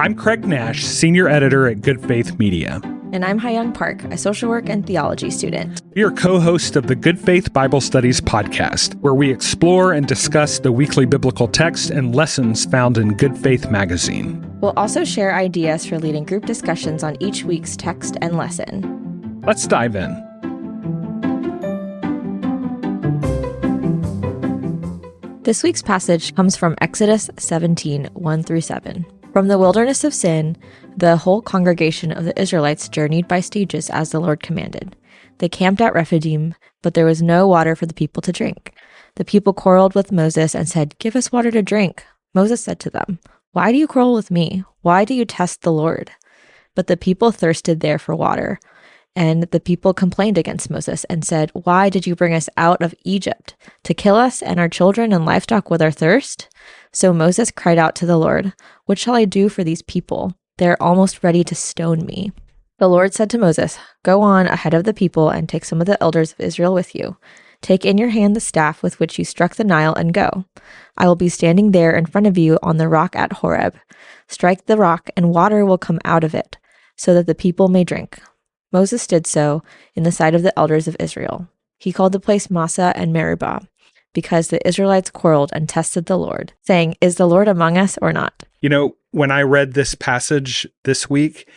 I'm Craig Nash, Senior Editor at Good Faith Media. And I'm Hayoung Park, a social work and theology student. We are co-hosts of the Good Faith Bible Studies podcast, where we explore and discuss the weekly biblical text and lessons found in Good Faith magazine. We'll also share ideas for leading group discussions on each week's text and lesson. Let's dive in. This week's passage comes from Exodus 17, 1-7. From the wilderness of Sin, the whole congregation of the Israelites journeyed by stages as the Lord commanded. They camped at Rephidim, but there was no water for the people to drink. The people quarreled with Moses and said, "Give us water to drink." Moses said to them, "Why do you quarrel with me? Why do you test the Lord?" But the people thirsted there for water. And the people complained against Moses and said, "Why did you bring us out of Egypt? To kill us and our children and livestock with our thirst?" So Moses cried out to the Lord, "What shall I do for these people? They are almost ready to stone me." The Lord said to Moses, "Go on ahead of the people and take some of the elders of Israel with you. Take in your hand the staff with which you struck the Nile and go. I will be standing there in front of you on the rock at Horeb. Strike the rock and water will come out of it, so that the people may drink." Moses did so in the sight of the elders of Israel. He called the place Massah and Meribah, because the Israelites quarreled and tested the Lord, saying, "Is the Lord among us or not?" You know, when I read this passage this week,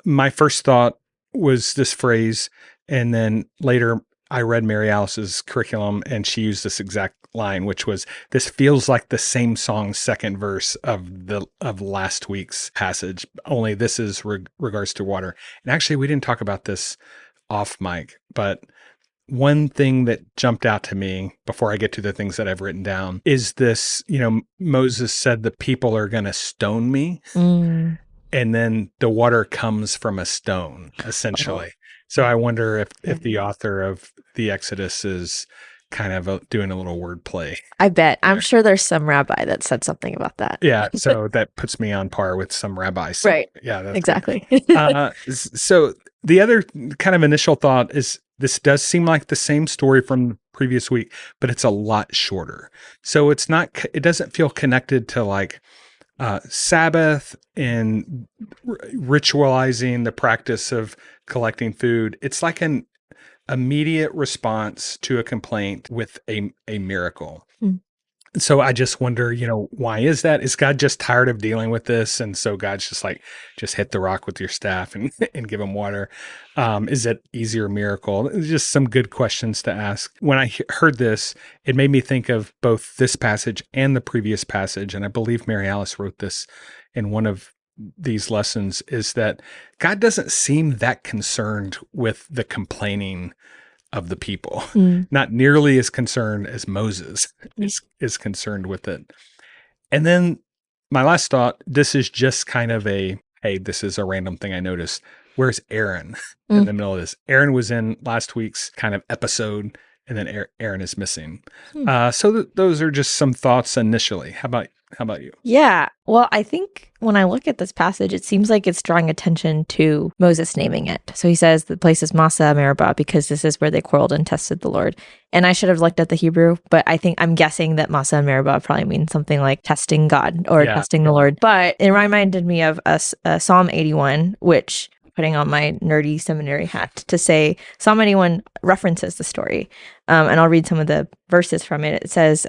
my first thought was this phrase, and then later I read Mary Alice's curriculum, and she used this exact line, which was, "This feels like the same song's second verse of last week's passage, only this is regards to water." And actually, we didn't talk about this off mic, but one thing that jumped out to me before I get to the things that I've written down is this, Moses said the people are going to stone me. And then the water comes from a stone, essentially. So I wonder if the author of the Exodus is kind of doing a little wordplay. I bet. I'm sure there's some rabbi that said something about that. Yeah. So that puts me on par with some rabbis. So, right. Yeah. That's exactly. So the other kind of initial thought is this does seem like the same story from the previous week, but it's a lot shorter. So it doesn't feel connected to like Sabbath and ritualizing the practice of collecting food. It's like an immediate response to a complaint with a miracle. So I just wonder, why is that? Is God just tired of dealing with this? And so God's just like, just hit the rock with your staff and give him water. Is it easier miracle? Just some good questions to ask. When I heard this, it made me think of both this passage and the previous passage. And I believe Mary Alice wrote this in one of these lessons, is that God doesn't seem that concerned with the complaining of the people, not nearly as concerned as Moses is concerned with it. And then my last thought, this is just kind of hey, this is a random thing I noticed. Where's Aaron in the middle of this? Aaron was in last week's kind of episode, and then Aaron is missing. So those are just some thoughts initially. How about you? Yeah. Well, I think when I look at this passage, it seems like it's drawing attention to Moses naming it. So he says the place is Massah Meribah because this is where they quarreled and tested the Lord. And I should have looked at the Hebrew, but I'm guessing that Massah and Meribah probably means something like testing God or testing the Lord. But it reminded me of Psalm 81, which, putting on my nerdy seminary hat, to say Psalm 81 references the story. And I'll read some of the verses from it. It says,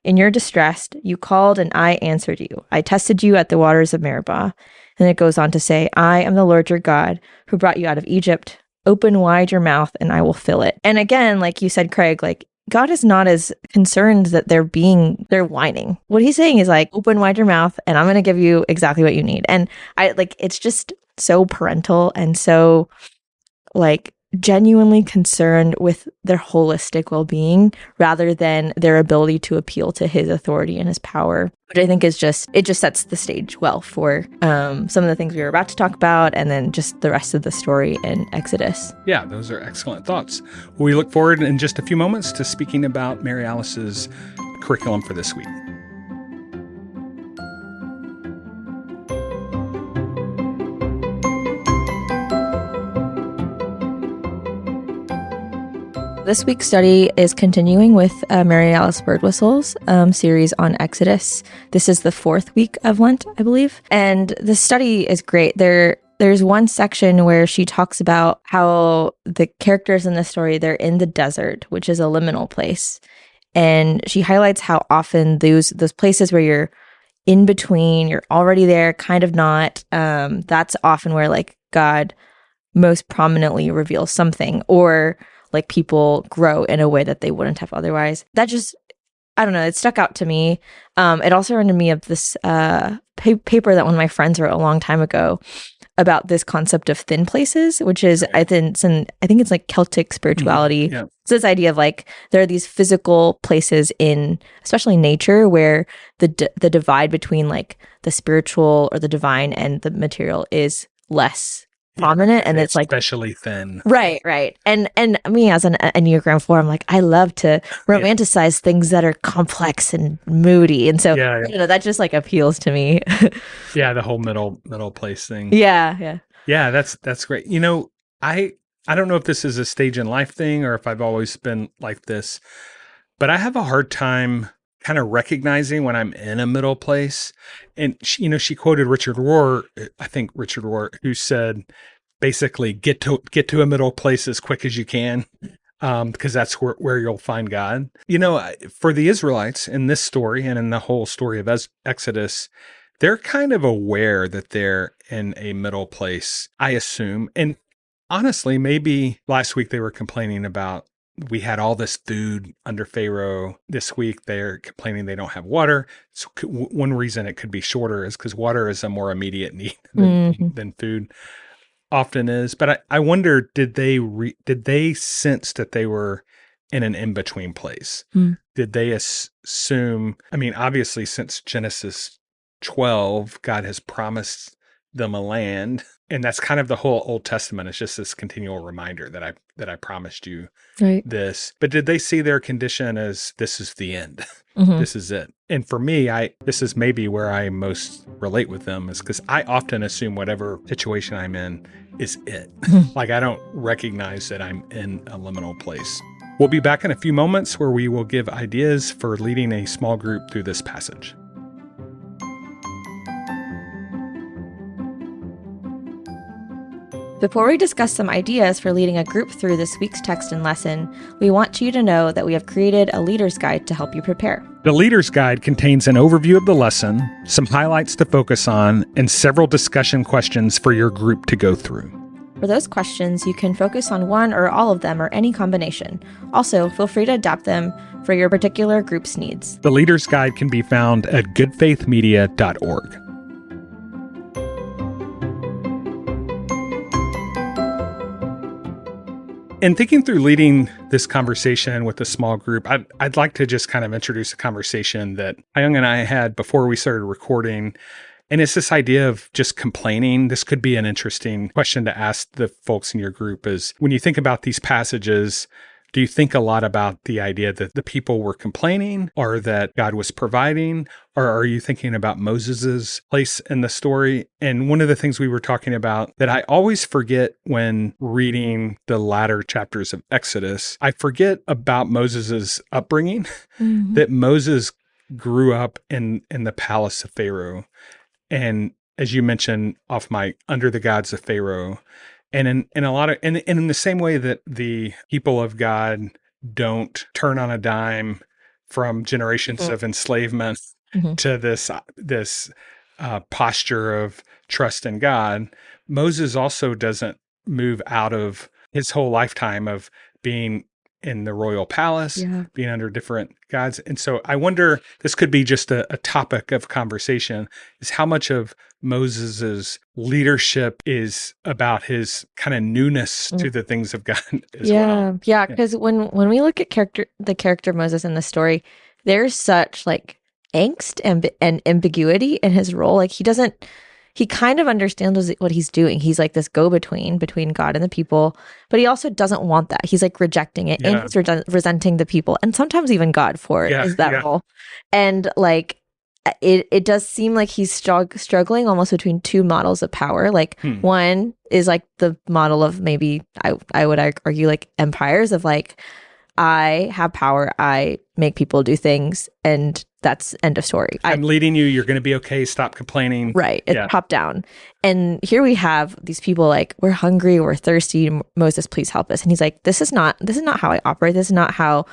"In your distress, you called and I answered you. I tested you at the waters of Meribah." And it goes on to say, "I am the Lord your God who brought you out of Egypt. Open wide your mouth and I will fill it." And again, like you said, Craig, like God is not as concerned that they're whining. What he's saying is like, open wide your mouth and I'm going to give you exactly what you need. And it's just so parental and so like genuinely concerned with their holistic well-being rather than their ability to appeal to his authority and his power, which I think is it just sets the stage well for some of the things we were about to talk about and then just the rest of the story in Exodus. Yeah, those are excellent thoughts. We look forward in just a few moments to speaking about Mary Alice's curriculum for this week. This week's study is continuing with Mary Alice Birdwhistle's series on Exodus. This is the 4th week of Lent, I believe. And the study is great. There's one section where she talks about how the characters in the story, they're in the desert, which is a liminal place. And she highlights how often those places where you're in between, you're already there, kind of not, that's often where like God most prominently reveals something, or like people grow in a way that they wouldn't have otherwise. That just, I don't know, it stuck out to me. It also reminded me of this paper that one of my friends wrote a long time ago about this concept of thin places, which is, I think it's like Celtic spirituality. Yeah. So this idea of like, there are these physical places in, especially nature, where the divide between like the spiritual or the divine and the material is less prominent, and it's like especially thin. Right. And me as an Enneagram 4, I'm like, I love to romanticize things that are complex and moody, and so you know, that just like appeals to me. Yeah, the whole middle place thing. Yeah. That's great. You know, I don't know if this is a stage in life thing or if I've always been like this, but I have a hard time kind of recognizing when I'm in a middle place. And she quoted Richard Rohr, who said, basically get to a middle place as quick as you can, because that's where you'll find God. You know, for the Israelites in this story and in the whole story of Exodus, they're kind of aware that they're in a middle place, I assume. And honestly, maybe last week they were complaining about, we had all this food under Pharaoh. This week they're complaining they don't have water. So one reason it could be shorter is because water is a more immediate need than food often is. But I wonder, did they sense that they were in an in-between place? Did they assume, I mean, obviously since Genesis 12, God has promised them a land, and that's kind of the whole Old Testament. It's just this continual reminder that I promised you this. But did they see their condition as, this is the end? This is it? And for me, this is maybe where I most relate with them, is because I often assume whatever situation I'm in is it. Like, I don't recognize that I'm in a liminal place. We'll be back in a few moments where we will give ideas for leading a small group through this passage. Before we discuss some ideas for leading a group through this week's text and lesson, we want you to know that we have created a leader's guide to help you prepare. The leader's guide contains an overview of the lesson, some highlights to focus on, and several discussion questions for your group to go through. For those questions, you can focus on one or all of them or any combination. Also, feel free to adapt them for your particular group's needs. The leader's guide can be found at goodfaithmedia.org. In thinking through leading this conversation with a small group, I'd like to just kind of introduce a conversation that Hayoung and I had before we started recording. And it's this idea of just complaining. This could be an interesting question to ask the folks in your group, is when you think about these passages, do you think a lot about the idea that the people were complaining, or that God was providing, or are you thinking about Moses's place in the story? And one of the things we were talking about that I always forget when reading the latter chapters of Exodus, I forget about Moses's upbringing, that Moses grew up in the palace of Pharaoh. And as you mentioned off mic, under the gods of Pharaoh. And in a lot of, and in the same way that the people of God don't turn on a dime from generations of enslavement to this posture of trust in God, Moses also doesn't move out of his whole lifetime of being in the royal palace, being under different gods. And so I wonder, this could be just a topic of conversation, is how much of Moses's leadership is about his kind of newness to the things of God as well. Yeah, because when we look at the character of Moses in the story, there's such like angst and ambiguity in his role. Like he kind of understands what he's doing. He's like this go-between between God and the people, but he also doesn't want that. He's like rejecting it, and he's resenting the people, and sometimes even God for that role. And like, it does seem like he's struggling almost between two models of power. Like one is like the model of, maybe I would argue, like empires, of like I have power. I make people do things, and that's end of story. I'm leading you. You're going to be okay. Stop complaining. Right. It's top down. And here we have these people like, we're hungry, we're thirsty. Moses, please help us. And he's like, this is not how I operate. This is not how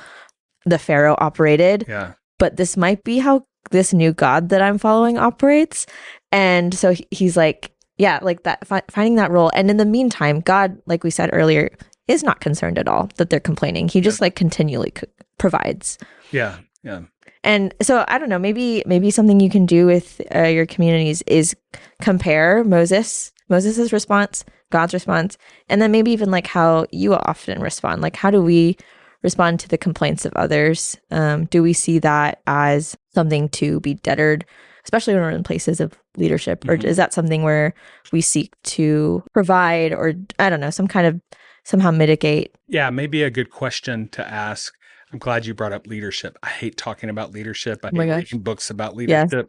the Pharaoh operated. Yeah. But this might be how this new God that I'm following operates. And so he's like, yeah, like that, finding that role. And in the meantime, God, like we said earlier, is not concerned at all that they're complaining. He just like continually provides. Yeah. Yeah. And so I don't know, maybe something you can do with your communities is compare Moses's response, God's response, and then maybe even like how you often respond. Like, how do we respond to the complaints of others? Do we see that as something to be debtored, especially when we're in places of leadership? Or is that something where we seek to provide, or I don't know, somehow mitigate? Yeah, maybe a good question to ask. I'm glad you brought up leadership. I hate talking about leadership. I hate reading books about leadership.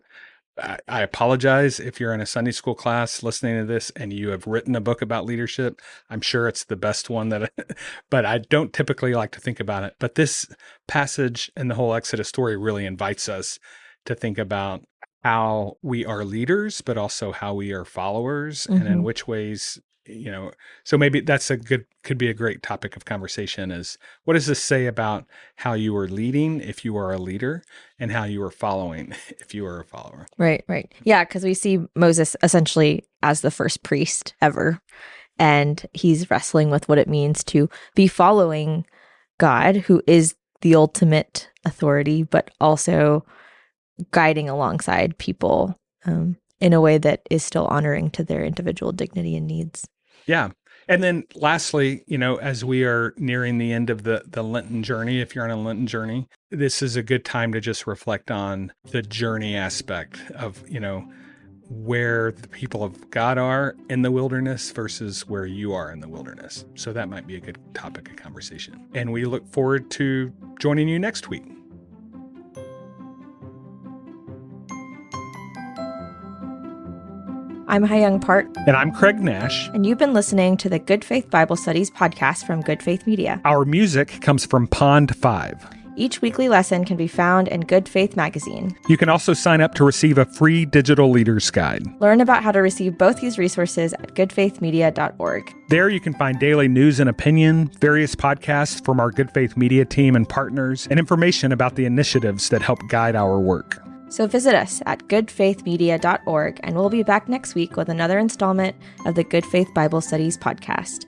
I apologize if you're in a Sunday school class listening to this and you have written a book about leadership. I'm sure it's the best one but I don't typically like to think about it. But this passage and the whole Exodus story really invites us to think about how we are leaders, but also how we are followers, and in which ways, so maybe that's could be a great topic of conversation is, what does this say about how you are leading if you are a leader, and how you are following if you are a follower? Right. Yeah, because we see Moses essentially as the first priest ever, and he's wrestling with what it means to be following God, who is the ultimate authority, but also guiding alongside people in a way that is still honoring to their individual dignity and needs. Yeah. And then lastly, as we are nearing the end of the Lenten journey, if you're on a Lenten journey, this is a good time to just reflect on the journey aspect of, where the people of God are in the wilderness versus where you are in the wilderness. So that might be a good topic of conversation. And we look forward to joining you next week. I'm Hayoung Park. And I'm Craig Nash. And you've been listening to the Good Faith Bible Studies podcast from Good Faith Media. Our music comes from Pond 5. Each weekly lesson can be found in Good Faith magazine. You can also sign up to receive a free digital leader's guide. Learn about how to receive both these resources at goodfaithmedia.org. There you can find daily news and opinion, various podcasts from our Good Faith Media team and partners, and information about the initiatives that help guide our work. So visit us at goodfaithmedia.org, and we'll be back next week with another installment of the Good Faith Bible Studies podcast.